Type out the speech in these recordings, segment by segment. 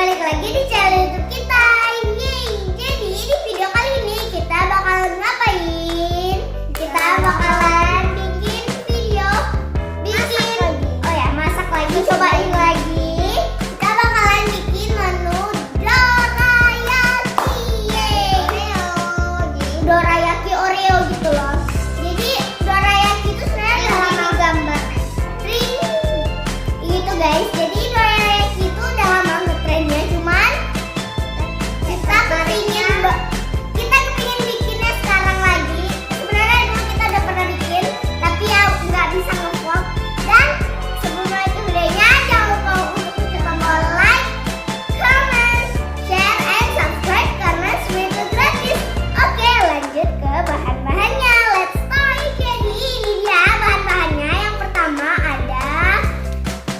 balik lagi di channel YouTube kita. Yeay. Jadi di video kali ini kita bakalan ngapain? Kita bakalan bikin video masak lagi, cobain lagi. Kita bakalan bikin menu dorayaki. Yeay. Dorayaki Oreo gitu loh. Jadi dorayaki itu sebenarnya dalam gambar ring gitu guys. Jadi dorayaki itu udah lama ngetrennya, cuman kita kepingin bikinnya sekarang lagi. Sebenarnya dulu kita udah pernah bikin, tapi ya nggak bisa nge-vlog. Dan sebelum mulai ke videonya, jangan lupa untuk klik tombol like, comment, share, and subscribe karena semua itu gratis. Oke, lanjut ke bahan-bahannya. Let's start. Jadi ini dia bahan-bahannya. Yang pertama ada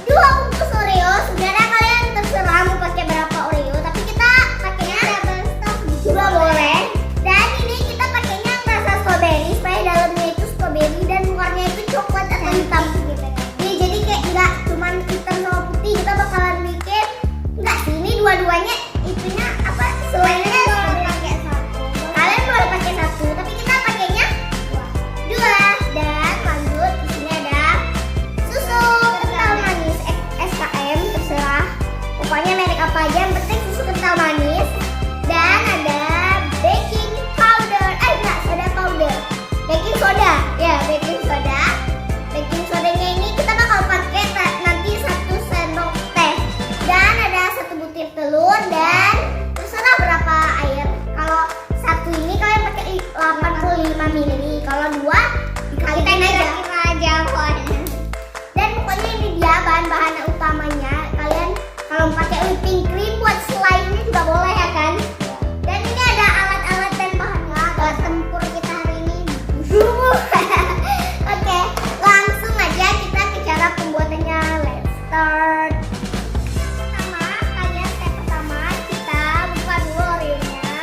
2 bungkus Oreo. Sebenarnya kalian terserah mau pakai berapa Oreo, tapi kita pakainya double stuff juga boleh. Dan ini kita pakainya yang rasa strawberry supaya dalamnya itu strawberry dan luarnya itu coklat atau hitam gitu. Jadi kayak enggak cuman hitam sama putih, kita bakalan bikin enggak sih, ini dua-duanya itunya apa selainnya pakai satu. Kalian boleh pakai satu, tapi kita pakainya dua. Dan lanjut di sini ada susu kental manis SKM, terserah pokoknya merek apa aja, yang penting susu kental manis. Dan ada baking powder, soda powder, baking soda ya, baking soda. Baking sodanya ini kita bakal pakai nanti 1 sendok teh. Dan ada 1 butir telur dan terserah berapa air. Kalau satu ini kalian pakai 85 ml, kalau 2 dikalikan aja pokoknya. Dan pokoknya ini dia bahan-bahan utamanya. Kalian kalau pakai whipping cream buat selainnya juga boleh ya kan. Dan ini ada alat-alat dan bahannya. Alat tempur kita hari ini. Oke, langsung aja kita ke cara pembuatannya. Let's start. Step pertama kita buka dulu Oreo-nya.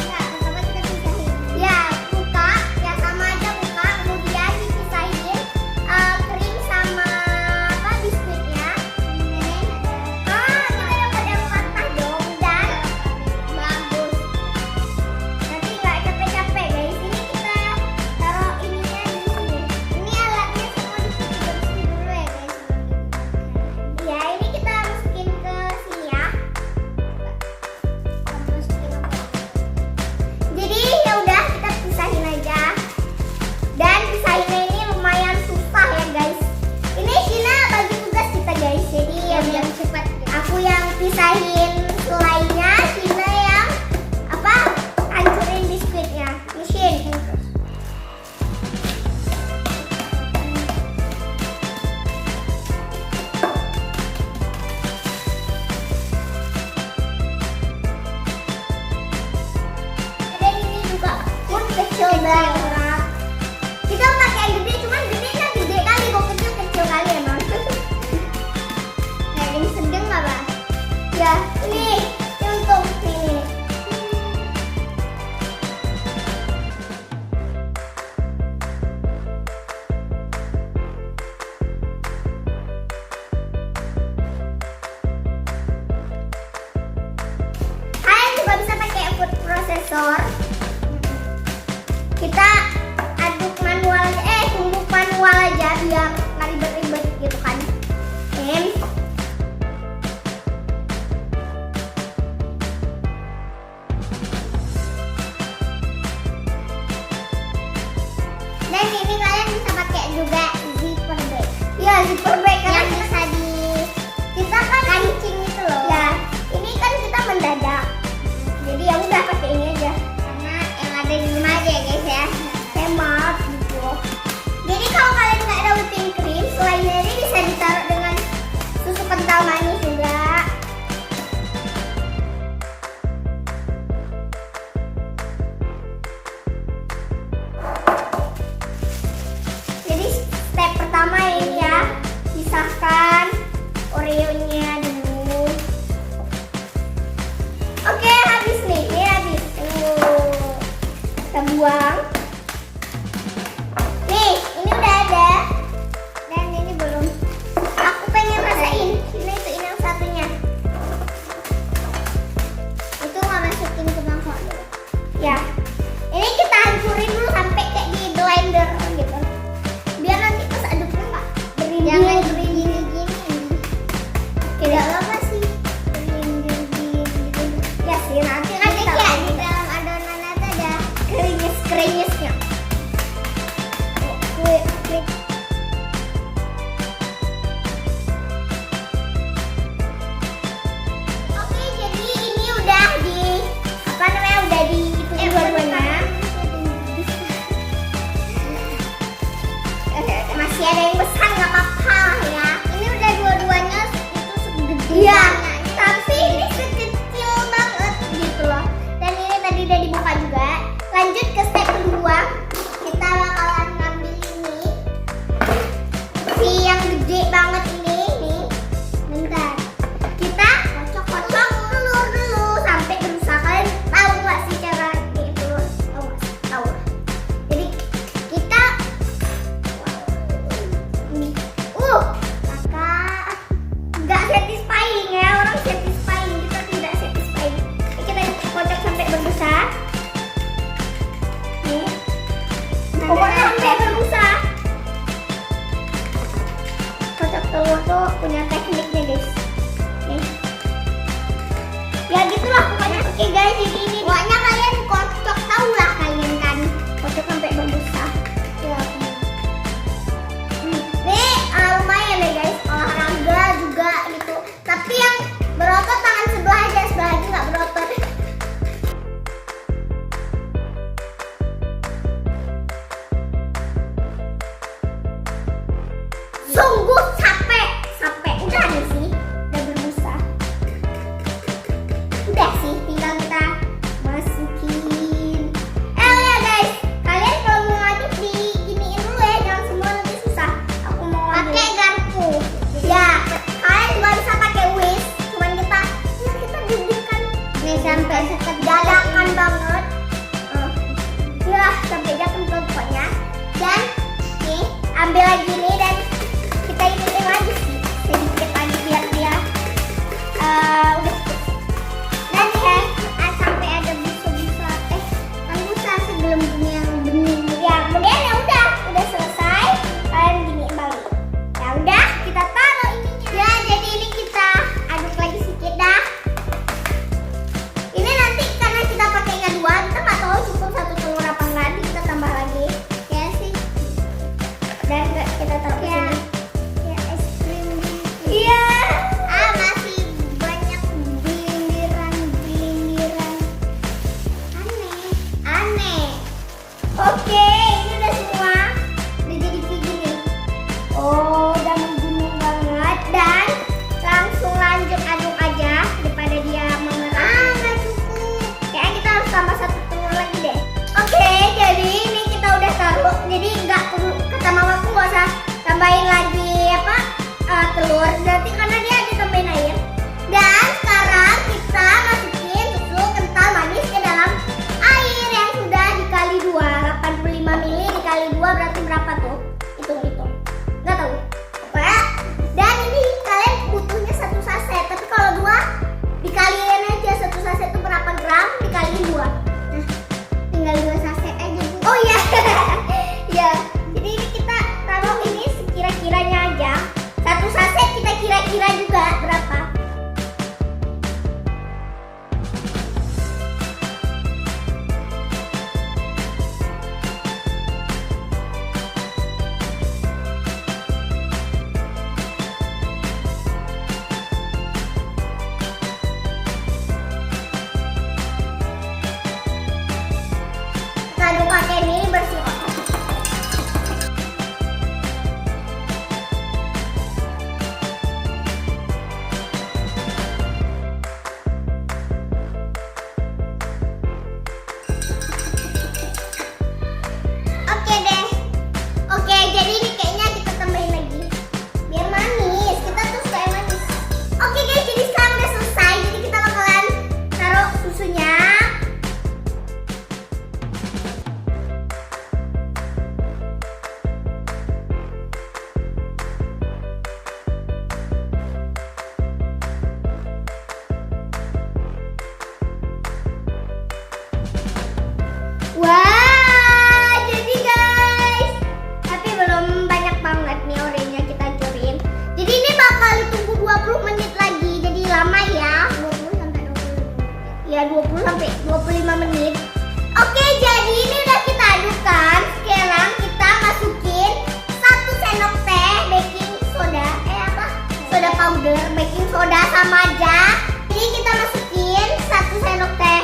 Pertama kita pisahin. Ya, buka. Ya sama aja buka. Kemudian dipisahin krim sama biskuitnya. Kita dapat yang patah dong. Dan bagus. Nanti nggak capek-capek guys. Ini kita taruh ininya di sini. Ini alatnya semua dibersih dulu ya guys. Ya, ini kita masukin ke sini ya. Jadi ya udah kita pisahin aja. Dan pisahinnya ini lumayan susah ya guys. Ini Shina bagi tugas kita guys. Jadi ya biar cepat. Aku yang pisahin selainya, Shina yang hancurin biskuitnya. Mesin. Dan ini juga pun kecil banget. Kita pakai yang gede, cuman gedenya gede kali, kok kecil kali emang. Nah, ini sedang nggak bang? Ya, ini untuk ini. Kalian juga bisa pakai food processor. Kita aduk manual, tumbuk manual aja biar nggak ribet-ribet gitu kan. Dan ini kalian bisa pakai juga zipper bag. Ya, zipper bag karena bisa kita kan kancing itu loh. Ya, ini kan kita mendadak. Jadi ya udah pakai ini aja. Karena yang ada di rumah aja ya guys ya. Hemat gitu. Jadi kalau kalian nggak ada whipping cream, selainnya ini bisa ditaruh dengan susu kental manis juga. Jadi step pertama ini ya, pisahkan Oreo-nya dulu. Oke, habis nih, ini habis. Kita buang. Nih, ini udah ada. Dan ini belum. Aku pengen rasain. Ini yang satunya. ada yang besar nggak apa-apa lah ya. Ini udah dua-duanya itu segede. Iya. Tapi ini sekecil banget gitu loh. Dan ini tadi udah dibuka juga. Lanjut ke step kedua. Kita bakalan ngambil ini. Si yang gede banget ini. Nih. Bentar. Kita kocok-kocok telur dulu sampai berusaha. Kalian tahu nggak sih cara bikin telur? Tahu nggak sih? Tahu. Jadi kita kakak nggak satisfying ya, orang satisfying, kita tidak satisfying. Kita kocok sampai berbusa. Nih, pokoknya sampai berbusa. Kocok telur tuh punya tekniknya guys. Nih, ya gitulah pokoknya. Oke guys, jadi ini pokoknya kalian kocok, tahu lah kalian kan, kocok sampai berbusa. Ya. Nih lumayan deh guys, olahraga juga gitu. Tapi yang berotot tangan sebelah aja, sebelah lagi nggak berotot. Sungguh capek udah nih sih, udah berbusa. Udah sih, tinggal kita masukin. Ya guys, kalian kalau mau ngaduk diginiin dulu ya, jangan semua nanti susah. Aku mau pakai garpu. Ya, kalian juga bisa pakai whisk. Cuman kita dudukkan nih sampai dadakan banget. Ya, sampai jatuh pokoknya. Dan nih, ambil lagi nih dan kita iniin lagi sih sedikit lagi biar dia udah cukup. Dan ya, sampai ada busa-busa kan busa sebelum yang bening. Ya, kemudian ya udah selesai. Kalian giniin balik. Ya udah, kita taruh ininya. Ya, jadi ini kita aduk lagi sedikit dah. Ini nanti karena kita pakainya dua, kita nggak tahu cukup satu telur apa enggak, nanti kita tambah lagi. Ya sih. Dan kita taruh ke sini. Ya, es krim. Iya. Masih banyak bilindiran. Aneh. Oke, ini udah semua. Udah jadi kayak gini. Oh, udah menggunung banget. Dan langsung lanjut aduk aja daripada dia mengeras. Nggak cukup. Kayaknya kita harus tambah satu telur lagi deh. Oke, jadi ini kita udah taruh. Jadi nggak perlu, kata mamaku nggak usah tambahin lagi telur. Nanti karena dia ditambahin air. Dan sekarang kita masukin susu kental manis ke dalam air yang sudah dikali 2. 85 ml dikali 2 berarti berapa tuh? Hitung. Nggak tahu. Pokoknya. Dan ini kalian butuhnya 1 saset. Tapi kalau 2 dikaliin aja 1 saset itu berapa gram dikaliin 2. Nah, tinggal 2 saset aja. Oh iya. Ya. Jadi ini kita taruh ini sekira-kiranya aja. 1 saset kita kira-kira juga berapa. Kita aduk pakai ini bersih kok. Oke deh. Oke, jadi ini kayaknya kita tambahin lagi biar manis. Kita tuh suka yang manis. Oke guys, jadi sekarang udah selesai. Jadi kita bakalan taruh susunya. Wah, jadi guys, tapi belum banyak banget nih oranye kita hancurin. Jadi ini bakal ditunggu 20 menit lagi. Jadi lama ya. 20 sampai 25. Ya, 20 sampai 25 menit. Oke, jadi ini udah kita adukkan. Sekarang kita masukin 1 sendok teh baking soda. Soda powder, baking soda sama aja. Jadi kita masukin 1 sendok teh.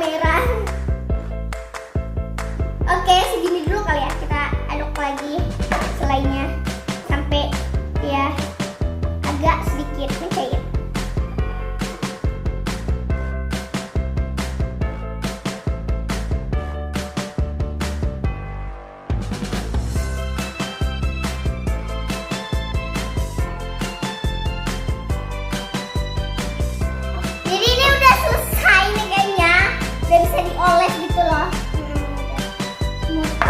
kamera. Oke, segini dulu kali ya. Kita aduk lagi selainya sampai dia agak sedikit mencair. Jadi ini udah selesai nih kayaknya. Udah bisa dioles gitu loh. Smooth.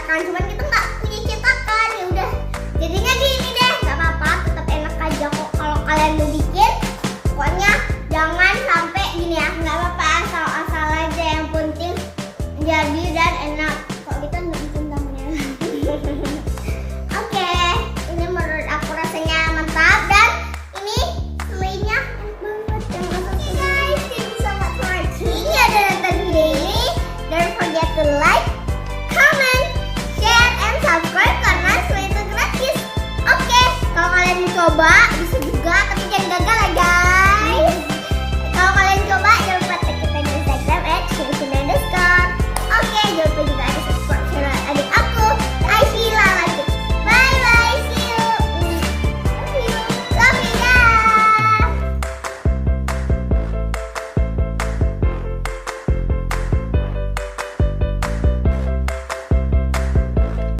kan, cuman kita nggak